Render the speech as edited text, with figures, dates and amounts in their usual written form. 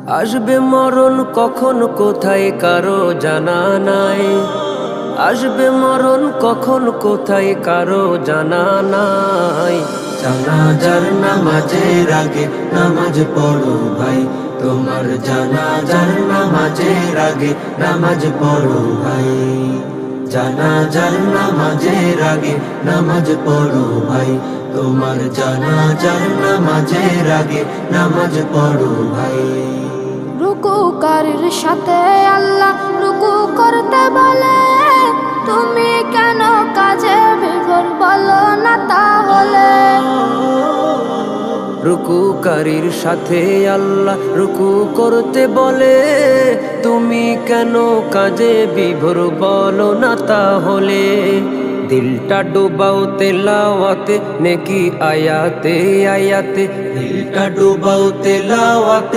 আসবে মরণ কখন কোথায় কারো জানা নাই। আসবে মরণ কখন কোথায় কারো জানা নাই। জানাজার নামাজের আগে নামাজ পড়ো ভাই, তোমার জানাজার নামাজের আগে নামাজ পড়ো ভাই। জানাজার নামাজের আগে নামাজ পড়ো ভাই, তোমার জানাজার নামাজের আগে নামাজ পড়ো ভাই। রুকুকারীর সাথে আল্লাহ রুকু করতে বলে, তুমি কেন কাজে বিভোর বলো না তাহলে। রুকুকারীর সাথে আল্লাহ রুকু করতে বলে, তুমি কেন কাজে বিভোর বলো না তাহলে। দিলটা ডুবাও তেলাওয়াতে নেকি আয়াতে আয়াতে, দিলটা ডুবাও তেলাওয়াতে।